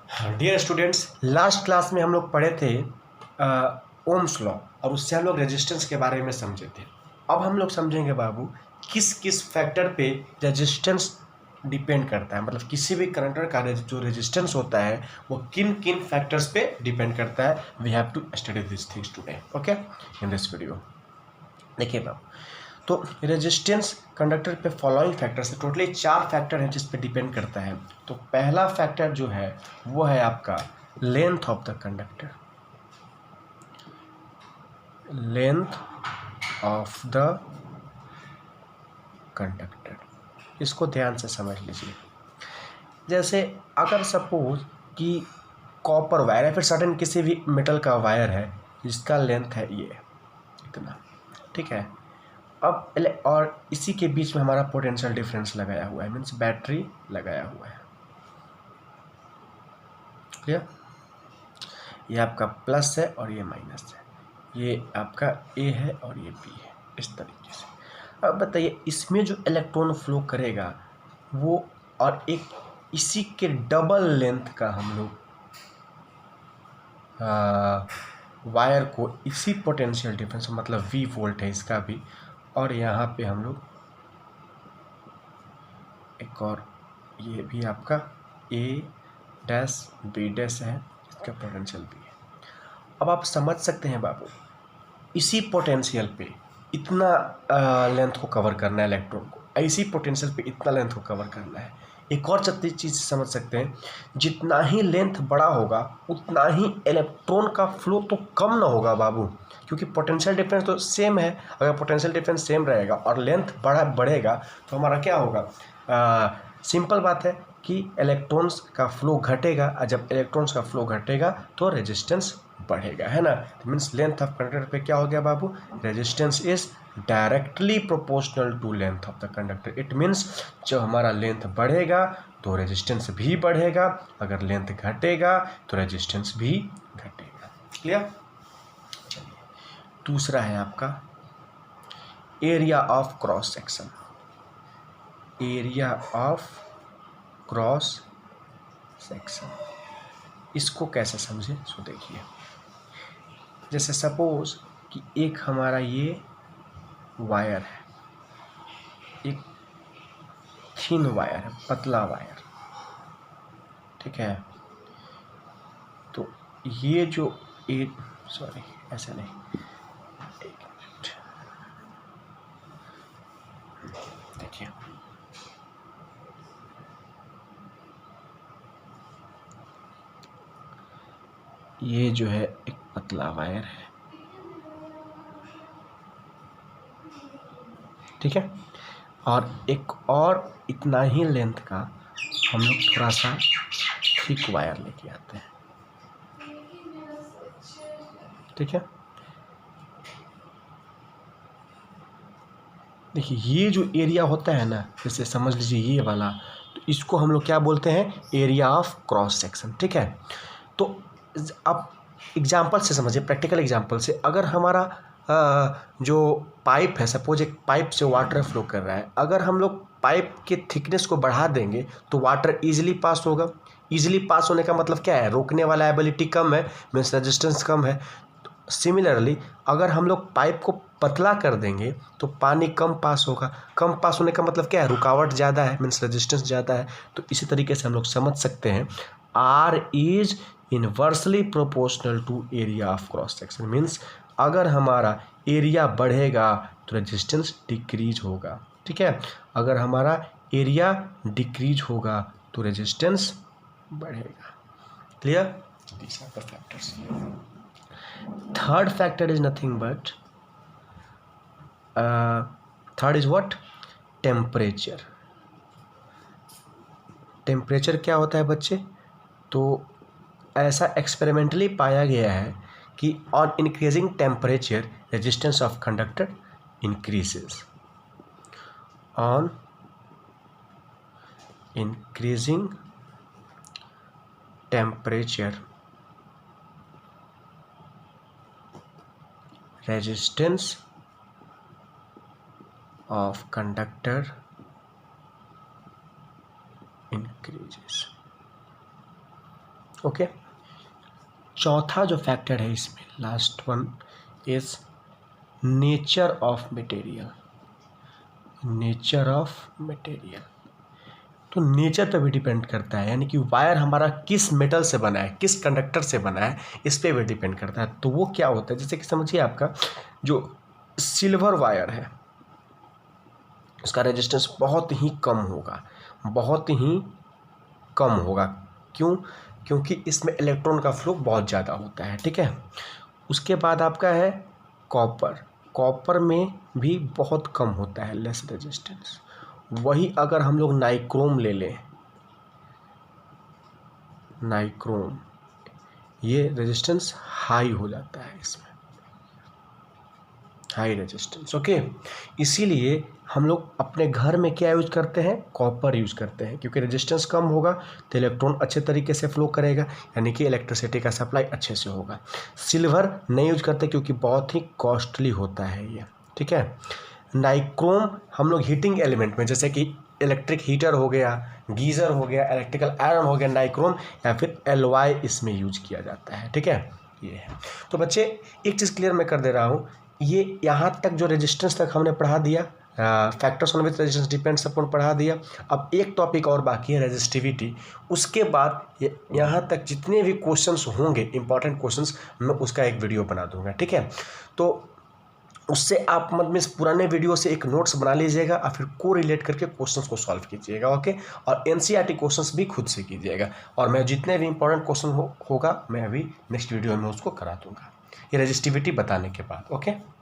Dear students, last class में हम लोग पढ़े थे ओम्स लॉ और उससे हम लोग रेजिस्टेंस के बारे में समझे थे। अब हम लोग समझेंगे बाबू किस किस फैक्टर पे रेजिस्टेंस डिपेंड करता है, मतलब किसी भी करंटर का जो रेजिस्टेंस होता है वो किन किन फैक्टर्स पे डिपेंड करता है। We have to study this things today, okay, in this video. देखिए बाबू, तो रेजिस्टेंस कंडक्टर पे फॉलोइंग फैक्टर्स है, टोटली 4 फैक्टर हैं जिस पे डिपेंड करता है। तो पहला फैक्टर जो है वो है आपका length of the conductor, length of the conductor. इसको ध्यान से समझ लीजिए। जैसे अगर सपोज कि कॉपर वायर या फिर सडन किसी भी मेटल का वायर है जिसका लेंथ है ये इतना, ठीक है। अब और इसी के बीच में हमारा पोटेंशियल डिफरेंस लगाया हुआ है, मीन्स बैटरी लगाया हुआ है, क्लियर। ये आपका प्लस है और ये माइनस है, ये आपका ए है और ये बी है, इस तरीके से। अब बताइए इसमें जो इलेक्ट्रॉन फ्लो करेगा वो, और एक इसी के डबल लेंथ का हम लोग वायर को इसी पोटेंशियल डिफरेंस, मतलब वी वोल्ट है इसका भी, और यहाँ पे हम लोग एक और ये भी आपका ए डैश बी डैश है, इसका पोटेंशियल भी है। अब आप समझ सकते हैं बाबू, इसी पोटेंशियल पे इतना लेंथ को कवर करना है इलेक्ट्रॉन को, इसी पोटेंशियल पे इतना लेंथ को कवर करना है। एक और चीज़ समझ सकते हैं, जितना ही लेंथ बड़ा होगा उतना ही इलेक्ट्रॉन का फ्लो तो कम ना होगा बाबू, क्योंकि पोटेंशियल डिफरेंस तो सेम है। अगर पोटेंशियल डिफरेंस सेम रहेगा और लेंथ बढ़ेगा तो हमारा क्या होगा, सिंपल बात है कि इलेक्ट्रॉन्स का फ्लो घटेगा, और जब इलेक्ट्रॉन्स का फ्लो घटेगा तो रेजिस्टेंस बढ़ेगा, है ना। मीन्स लेंथ ऑफ कंडक्टर पे क्या हो गया बाबू, resistance is directly proportional to length of the conductor. It means जब हमारा लेंथ बढ़ेगा तो रेजिस्टेंस भी बढ़ेगा, अगर लेंथ घटेगा तो रेजिस्टेंस भी घटेगा, क्लियर। चलिए, दूसरा है आपका area of cross section, area of cross section. इसको कैसे समझे, सो देखिए। जैसे सपोज कि एक हमारा ये वायर है, एक थिन वायर है, पतला वायर, ठीक है। तो ये जो सॉरी ऐसा नहीं, एक मिनट देखिए, ये जो है एक पतला वायर है, ठीक है, और एक और इतना ही लेंथ का हम लोग थोड़ा सा थिक वायर लेके आते हैं, ठीक है। देखिए ये जो एरिया होता है ना, जैसे समझ लीजिए ये वाला, तो इसको हम लोग क्या बोलते हैं, एरिया ऑफ क्रॉस सेक्शन, ठीक है। तो अब एग्जांपल से समझिए, प्रैक्टिकल एग्जांपल से, अगर हमारा जो पाइप है, सपोज एक पाइप से वाटर फ्लो कर रहा है, अगर हम लोग पाइप के थिकनेस को बढ़ा देंगे तो वाटर इजीली पास होगा। इजीली पास होने का मतलब क्या है, रोकने वाला एबिलिटी कम है, मीन्स रेजिस्टेंस कम है। सिमिलरली अगर हम लोग पाइप को पतला कर देंगे तो पानी कम पास होगा। कम पास होने का मतलब क्या है, रुकावट ज़्यादा है, मीन्स रेजिस्टेंस ज़्यादा है। तो इसी तरीके से हम लोग समझ सकते हैं R is inversely proportional to area of cross section. Means अगर हमारा एरिया बढ़ेगा तो रेजिस्टेंस डिक्रीज होगा, ठीक है। अगर हमारा एरिया डिक्रीज होगा तो रेजिस्टेंस बढ़ेगा, clear. These are the factors. Third factor is nothing but third is what, temperature. Temperature क्या होता है बच्चे, तो ऐसा एक्सपेरिमेंटली पाया गया है कि on increasing temperature resistance of conductor increases. On increasing temperature resistance of conductor increases। Okay. चौथा जो फैक्टर है इसमें, last one is nature of material. Nature of material, तो नेचर पे भी डिपेंड करता है, यानी कि वायर हमारा किस मेटल से बना है, किस कंडक्टर से बना है, इस पे भी डिपेंड करता है। तो वो क्या होता है, जैसे कि समझिए आपका जो सिल्वर वायर है उसका रेजिस्टेंस बहुत ही कम होगा, बहुत ही कम होगा। क्यों? क्योंकि इसमें इलेक्ट्रॉन का फ्लो बहुत ज़्यादा होता है, ठीक है। उसके बाद आपका है कॉपर। कॉपर में भी बहुत कम होता है, लेस रेजिस्टेंस। वही अगर हम लोग नाइक्रोम ले लें, नाइक्रोम, ये रेजिस्टेंस हाई हो जाता है, इसमें हाई रेजिस्टेंस। ओके, इसीलिए हम लोग अपने घर में क्या यूज करते हैं, कॉपर यूज करते हैं, क्योंकि रेजिस्टेंस कम होगा तो इलेक्ट्रॉन अच्छे तरीके से फ्लो करेगा, यानी कि इलेक्ट्रिसिटी का सप्लाई अच्छे से होगा। सिल्वर नहीं यूज करते क्योंकि बहुत ही कॉस्टली होता है ये, ठीक है। नाइक्रोम हम लोग हीटिंग एलिमेंट में, जैसे कि इलेक्ट्रिक हीटर हो गया, गीज़र हो गया, इलेक्ट्रिकल आयरन हो गया, नाइक्रोम या फिर एलवाई इसमें यूज किया जाता है, ठीक है। ये है। तो बच्चे एक चीज़ क्लियर मैं कर दे रहा हूँ, ये यहाँ तक जो रेजिस्टेंस तक हमने पढ़ा दिया, factors on which resistance depends अपन पढ़ा दिया। अब एक टॉपिक और बाकी है, रेजिस्टिविटी। उसके बाद यहाँ तक जितने भी क्वेश्चंस होंगे, इंपॉर्टेंट क्वेश्चंस, मैं उसका एक वीडियो बना दूंगा, ठीक है। तो उससे आप मतलब इस पुराने वीडियो से एक नोट्स बना लीजिएगा और फिर को रिलेट करके क्वेश्चंस को सॉल्व कीजिएगा, ओके। और एनसीईआरटी क्वेश्चंस भी खुद से कीजिएगा, और मैं जितने भी इंपॉर्टेंट क्वेश्चन होगा मैं अभी नेक्स्ट वीडियो में उसको करा दूंगा, ये रेजिस्टिविटी बताने के बाद, ओके।